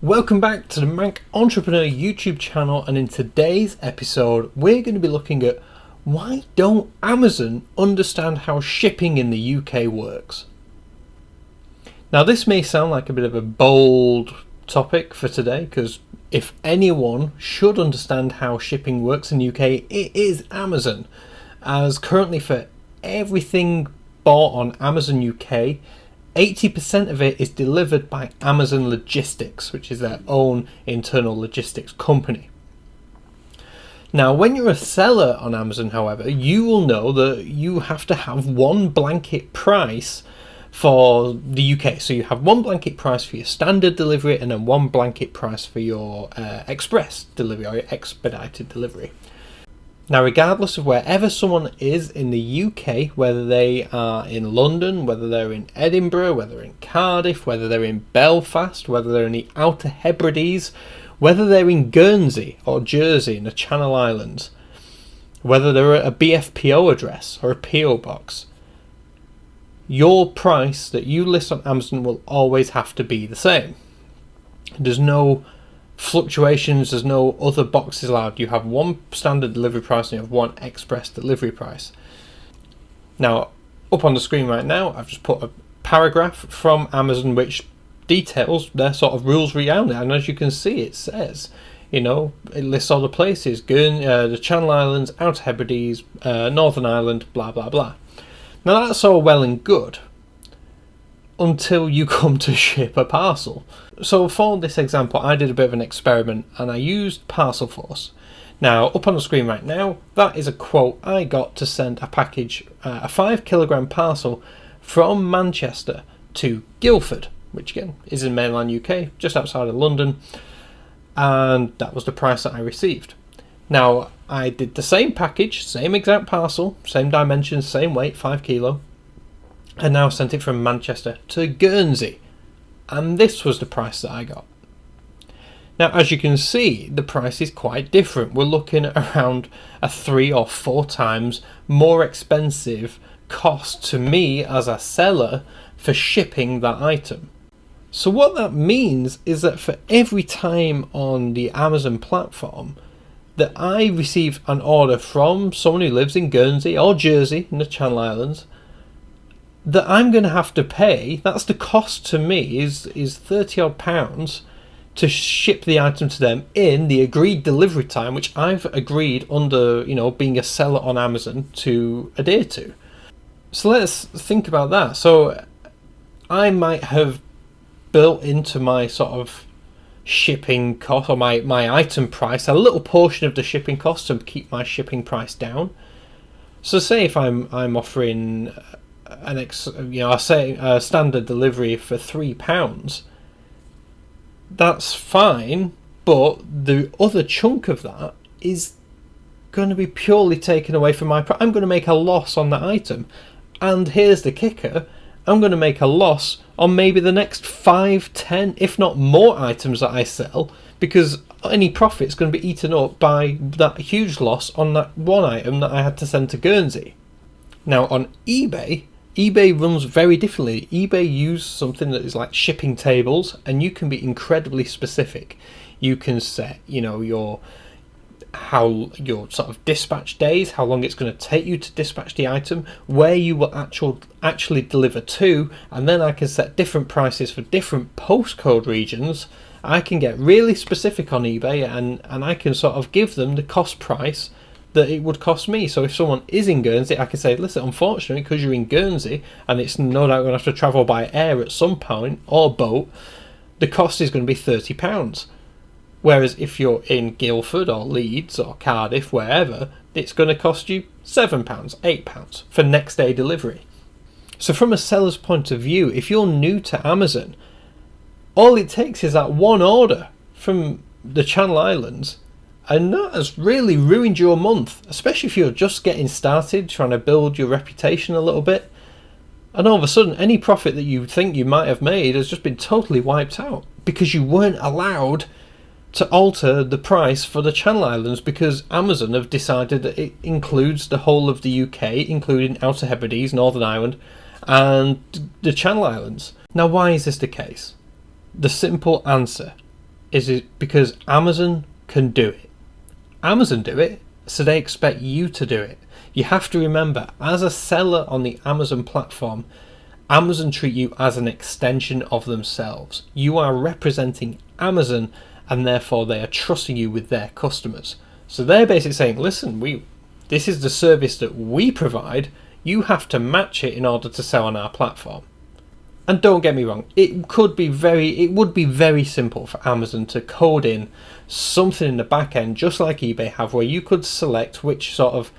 Welcome back to the Manc Entrepreneur YouTube channel, and in today's episode we're going to be looking at why don't Amazon understand how shipping in the UK works. Now this may sound like a bit of a bold topic for today, because if anyone should understand how shipping works in the UK, it is Amazon, as currently for everything bought on Amazon UK, 80% of it is delivered by Amazon Logistics, which is their own internal logistics company. Now, when you're a seller on Amazon, however, you will know that you have to have one blanket price for the UK. So you have one blanket price for your standard delivery and then one blanket price for your express delivery or your expedited delivery. Now, regardless of wherever someone is in the UK, whether they are in London, whether they're in Edinburgh, whether they're in Cardiff, whether they're in Belfast, whether they're in the Outer Hebrides, whether they're in Guernsey or Jersey in the Channel Islands, whether they're at a BFPO address or a PO box, your price that you list on Amazon will always have to be the same. There's no fluctuations, there's no other boxes allowed. You have one standard delivery price and you have one express delivery price. Now, up on the screen right now, I've just put a paragraph from Amazon which details their sort of rules around it, and as you can see, it says, it lists all the places: the Channel Islands, Outer Hebrides, Northern Ireland, blah blah blah. Now that's all well and good until you come to ship a parcel. So for this example, I did a bit of an experiment and I used Parcelforce. Now, up on the screen right now, that is a quote I got to send a package, a 5 kilogram parcel from Manchester to Guildford, which again is in mainland UK, just outside of London, and that was the price that I received. Now, I did the same package, same exact parcel, same dimensions, same weight, 5 kilo, and now sent it from Manchester to Guernsey, and this was the price that I got. Now, as you can see, the price is quite different. We're looking at around a 3 or 4 times more expensive cost to me as a seller for shipping that item. So what that means is that for every time on the Amazon platform that I receive an order from someone who lives in Guernsey or Jersey in the Channel Islands, that I'm going to have to pay, that's the cost to me, is 30 odd pounds to ship the item to them in the agreed delivery time, which I've agreed under, being a seller on Amazon to adhere to. So let's think about that. So I might have built into my sort of shipping cost or my item price a little portion of the shipping cost to keep my shipping price down. So say if I'm offering a standard delivery for £3, that's fine, but the other chunk of that is going to be purely taken away from my price. I'm going to make a loss on that item, and here's the kicker: I'm going to make a loss on maybe the next 5, 10, if not more items that I sell, because any profit is going to be eaten up by that huge loss on that one item that I had to send to Guernsey. Now on eBay runs very differently. eBay uses something that is like shipping tables, and you can be incredibly specific. You can set, your sort of dispatch days, how long it's going to take you to dispatch the item, where you will actually deliver to, and then I can set different prices for different postcode regions. I can get really specific on eBay, and I can sort of give them the cost price that it would cost me. So if someone is in Guernsey, I can say, listen, unfortunately, because you're in Guernsey and it's no doubt going to have to travel by air at some point or boat, the cost is going to be £30. Whereas if you're in Guildford or Leeds or Cardiff, wherever, it's going to cost you £7, £8 for next day delivery. So from a seller's point of view, if you're new to Amazon, all it takes is that one order from the Channel Islands, and that has really ruined your month, especially if you're just getting started, trying to build your reputation a little bit. And all of a sudden, any profit that you think you might have made has just been totally wiped out because you weren't allowed to alter the price for the Channel Islands, because Amazon have decided that it includes the whole of the UK, including Outer Hebrides, Northern Ireland, and the Channel Islands. Now, why is this the case? The simple answer is it because Amazon can do it. Amazon do it, so they expect you to do it. You have to remember, as a seller on the Amazon platform, Amazon treat you as an extension of themselves. You are representing Amazon, and therefore they are trusting you with their customers. So they're basically saying, listen, this is the service that we provide, you have to match it in order to sell on our platform. And don't get me wrong, it would be very simple for Amazon to code in something in the back end, just like eBay have, where you could select which sort of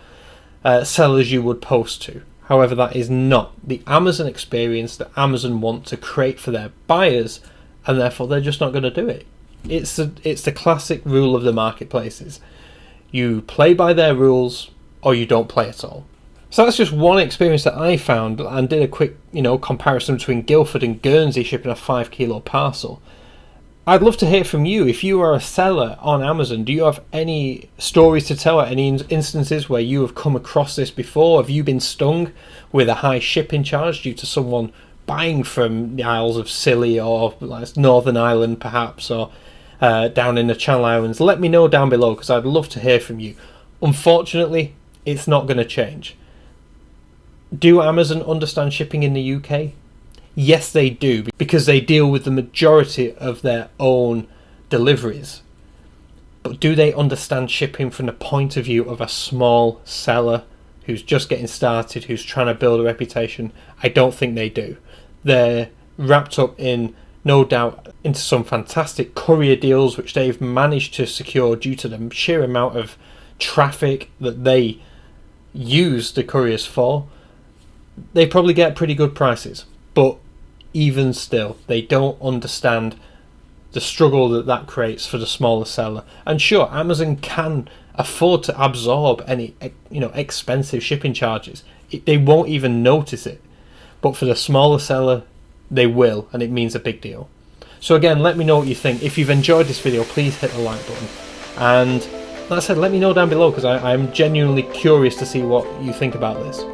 sellers you would post to. However, that is not the Amazon experience that Amazon want to create for their buyers, and therefore they're just not going to do it. It's the classic rule of the marketplaces. You play by their rules, or you don't play at all. So that's just one experience that I found, and did a quick, comparison between Guildford and Guernsey shipping a 5 kilo parcel. I'd love to hear from you. If you are a seller on Amazon, do you have any stories to tell, any instances where you have come across this before? Have you been stung with a high shipping charge due to someone buying from the Isles of Scilly, or like Northern Ireland perhaps, or down in the Channel Islands? Let me know down below, because I'd love to hear from you. Unfortunately, it's not going to change. Do Amazon understand shipping in the UK? Yes, they do, because they deal with the majority of their own deliveries. But do they understand shipping from the point of view of a small seller who's just getting started, who's trying to build a reputation? I don't think they do. They're wrapped up in, no doubt, into some fantastic courier deals which they've managed to secure due to the sheer amount of traffic that they use the couriers for. They probably get pretty good prices, but even still, they don't understand the struggle that creates for the smaller seller. And sure, Amazon can afford to absorb any expensive shipping charges. They won't even notice it. But for the smaller seller, they will, and it means a big deal. So again, let me know what you think. If you've enjoyed this video, please hit the like button. And like I said, let me know down below, because I'm genuinely curious to see what you think about this.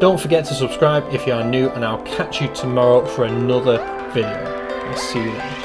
Don't forget to subscribe if you are new, and I'll catch you tomorrow for another video. I'll see you then.